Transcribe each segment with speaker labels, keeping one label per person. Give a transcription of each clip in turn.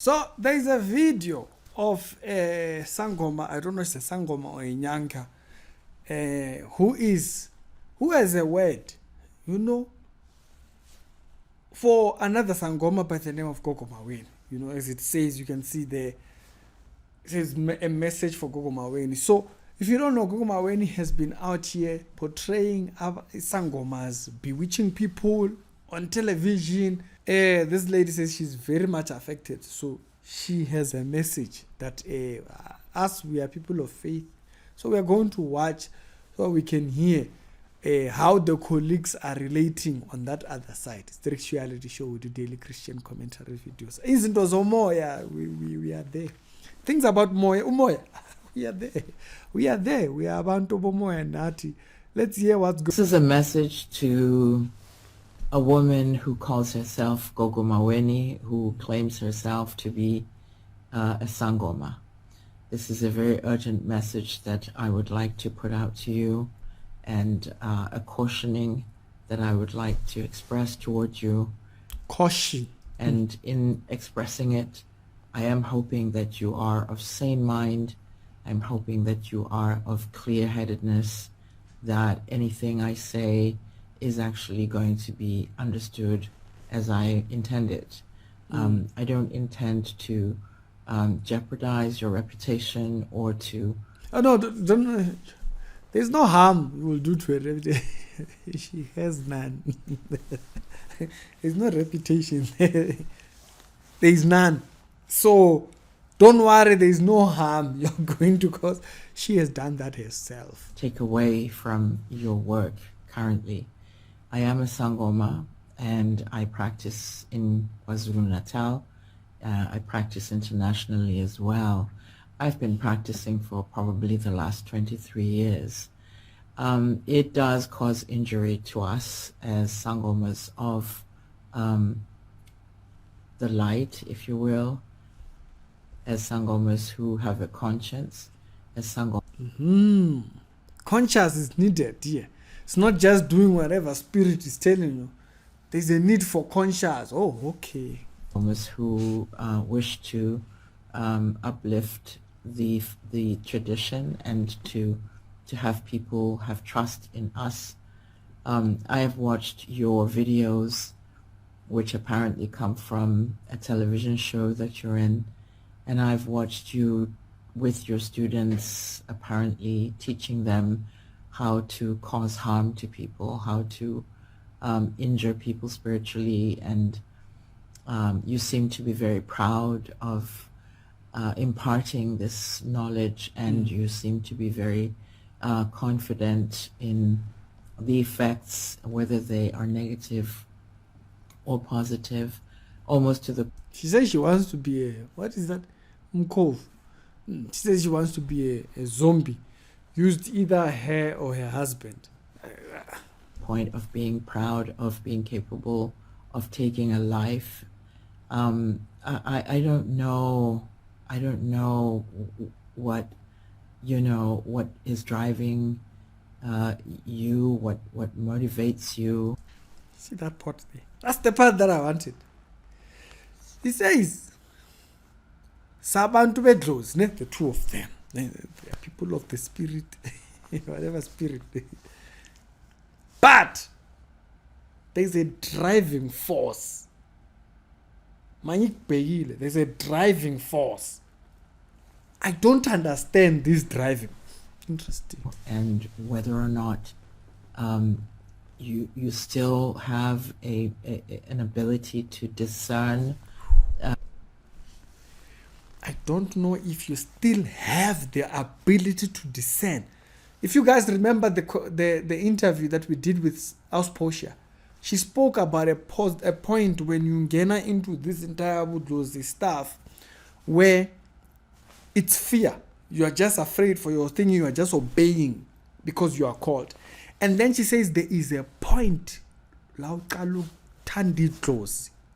Speaker 1: So there is a video of Sangoma, I don't know if it's a Sangoma or a Nyanka, who has a word, for another Sangoma by the name of Gogo Maweni. As it says, you can see there, it says a message for Gogo Maweni. So if you don't know, Gogo Maweni has been out here portraying Sangomas, bewitching people on television. This lady says she's very much affected. So she has a message that us, we are people of faith. So we are going to watch so we can hear how the colleagues are relating on that other side. It's the reality show with the daily Christian commentary videos. Isn't it Moya? We are there. Things about Moya. We are there. We are there. We are about Moya and Nati. Let's hear what's going on.
Speaker 2: This is a message to a woman who calls herself Gogo Maweni, who claims herself to be a Sangoma. This is a very urgent message that I would like to put out to you, and a cautioning that I would like to express towards you.
Speaker 1: Caution.
Speaker 2: And in expressing it, I am hoping that you are of sane mind. I'm hoping that you are of clear-headedness, that anything I say is actually going to be understood as I intend it. I don't intend to jeopardize your reputation or to...
Speaker 1: Oh, no, don't, there's no harm you will do to her reputation. She has none. There's no reputation. There's none. So don't worry, there's no harm you're going to cause. She has done that herself.
Speaker 2: Take away from your work currently. I am a Sangoma and I practice in KwaZulu-Natal. I practice internationally as well. I've been practicing for probably the last 23 years. It does cause injury to us as Sangomas of the light, if you will, as Sangomas who have a conscience, as Sangomas.
Speaker 1: Conscience is needed here. It's not just doing whatever spirit is telling you. There's a need for conscience. Oh, okay.
Speaker 2: Who wish to uplift the tradition and to have people have trust in us. I have watched your videos, which apparently come from a television show that you're in, and I've watched you with your students apparently teaching them how to cause harm to people, how to injure people spiritually, and you seem to be very proud of imparting this knowledge, and you seem to be very confident in the effects, whether they are negative or positive, almost to the...
Speaker 1: She says she wants to be a... What is that? Mkov. She says she wants to be a zombie. Used either her or her husband.
Speaker 2: Point of being proud of being capable of taking a life. I don't know what what is driving you, what motivates you.
Speaker 1: See that part there? That's the part that I wanted. He says Sabantu bedros, the two of them. They are people of the spirit, whatever spirit. But there's a driving force. There's a driving force. I don't understand this driving. Interesting.
Speaker 2: And whether or not you still have an ability to discern.
Speaker 1: I don't know if you still have the ability to discern. If you guys remember the interview that we did with House Portia, she spoke about a point when you get into this entire Budlozi stuff where it's fear. You are just afraid for your thing, you are just obeying because you are called. And then she says there is a point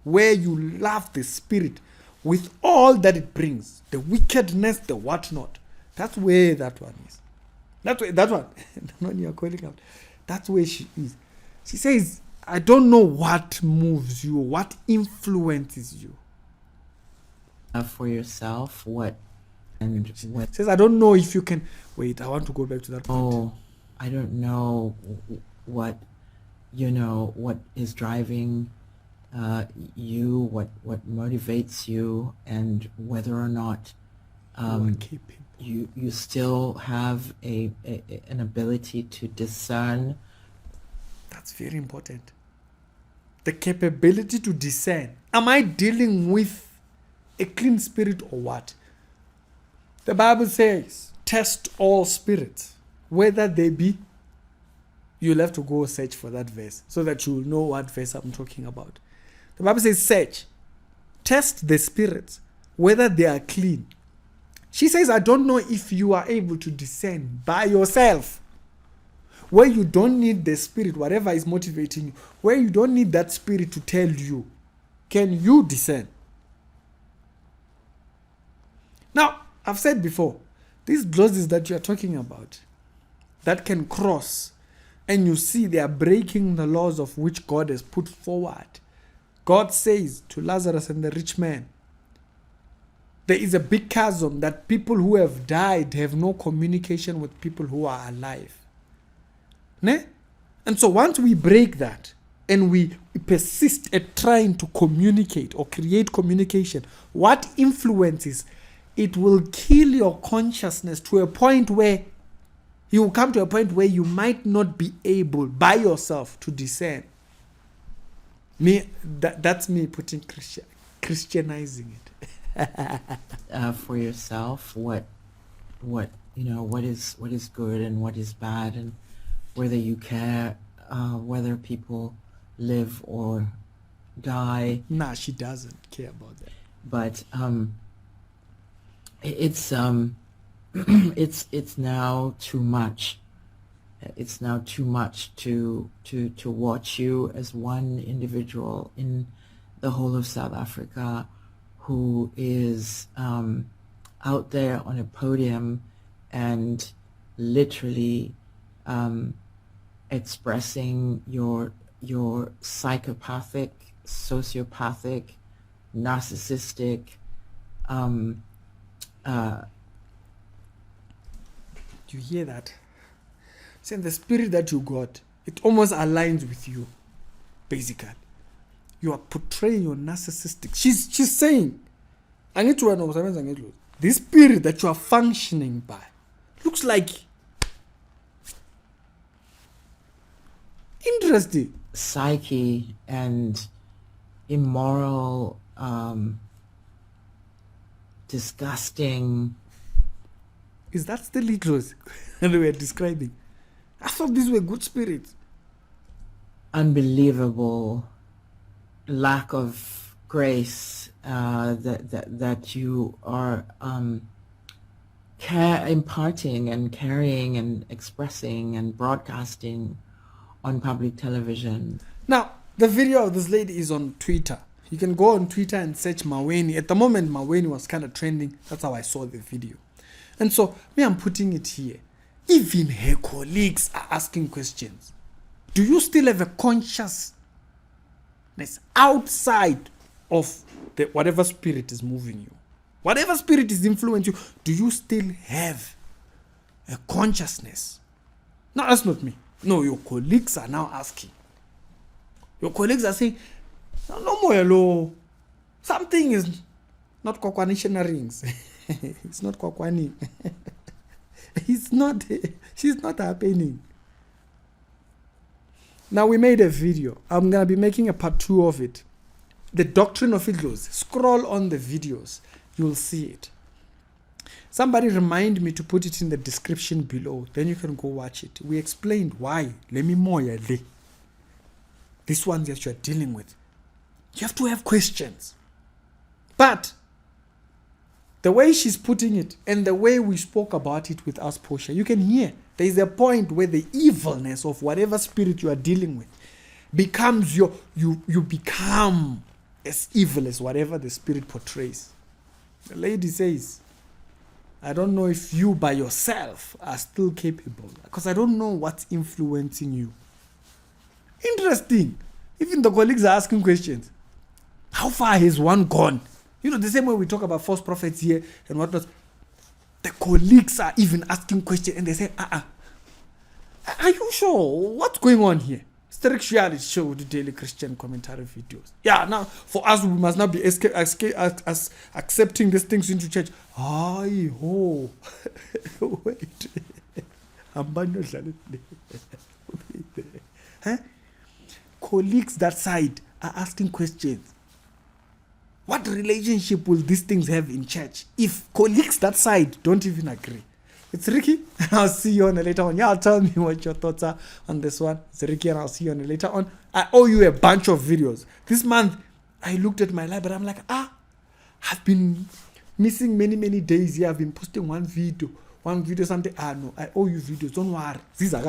Speaker 1: where you love the spirit with all that it brings, the wickedness, the whatnot. That's where that one is. That one, the one you are calling out. That's where she is. She says, I don't know what moves you, what influences you.
Speaker 2: For yourself, what and what?
Speaker 1: Says, I don't know if you can. Wait, I want to go back to that point.
Speaker 2: Oh, I don't know what what is driving you, what motivates you, and whether or not you still have an ability to discern.
Speaker 1: That's very important. The capability to discern. Am I dealing with a clean spirit or what? The Bible says, test all spirits, whether they be. You'll have to go search for that verse so that you'll know what verse I'm talking about. The Bible says, search, test the spirits, whether they are clean. She says, I don't know if you are able to discern by yourself, where you don't need the spirit, whatever is motivating you, where you don't need that spirit to tell you. Can you discern? Now, I've said before, these glosses that you are talking about, that can cross, and you see they are breaking the laws of which God has put forward. God says to Lazarus and the rich man, there is a big chasm that people who have died have no communication with people who are alive. Ne? And so once we break that and we persist at trying to communicate or create communication, what influences it will kill your consciousness to a point where you will come to a point where you might not be able by yourself to discern. That's me putting Christianizing it.
Speaker 2: For yourself, what is good and what is bad, and whether you care whether people live or die.
Speaker 1: Nah, she doesn't care about that.
Speaker 2: But it's it's now too much. It's now too much to watch you as one individual in the whole of South Africa who is out there on a podium and literally expressing your psychopathic, sociopathic, narcissistic
Speaker 1: you hear that? See, the spirit that you got, it almost aligns with you, basically. You are portraying your narcissistic. She's saying, this spirit that you are functioning by looks like interesting.
Speaker 2: Psyche and immoral, disgusting.
Speaker 1: Is that still Iglos that we are describing? I thought these were good spirits.
Speaker 2: Unbelievable lack of grace that you are imparting and carrying and expressing and broadcasting on public television.
Speaker 1: Now, the video of this lady is on Twitter. You can go on Twitter and search Maweni. At the moment, Maweni was kind of trending. That's how I saw the video. And so, I'm putting it here. Even her colleagues are asking questions. Do you still have a consciousness outside of the whatever spirit is moving you? Whatever spirit is influencing you, do you still have a consciousness? No, that's not me. No, your colleagues are now asking. Your colleagues are saying, no more hello. Something is not Kwakwanishana rings. It's not Kwakwani. She's not happening. Now we made a video. I'm going to be making a part 2 of it. The doctrine of Iglos. Scroll on the videos. You'll see it. Somebody remind me to put it in the description below. Then you can go watch it. We explained why. This one that you're dealing with. You have to have questions. But the way she's putting it and the way we spoke about it with us, Portia, you can hear there is a point where the evilness of whatever spirit you are dealing with becomes you become as evil as whatever the spirit portrays. The lady says, I don't know if you by yourself are still capable, because I don't know what's influencing you. Interesting. Even the colleagues are asking questions. How far has one gone You know, the same way we talk about false prophets here and whatnot, the colleagues are even asking questions and they say, are you sure? What's going on here? Strict reality show, the daily Christian commentary videos. Yeah, now for us, we must not be accepting these things into church. Wait. Huh? Colleagues that side are asking questions. What relationship will these things have in church if colleagues that side don't even agree? It's Ricky, and I'll see you on a later on. Yeah, tell me what your thoughts are on this one. It's Ricky, and I'll see you on a later on. I owe you a bunch of videos. This month, I looked at my library. I'm like, I've been missing many days here. I've been posting one video, something. No, I owe you videos. Don't worry. These are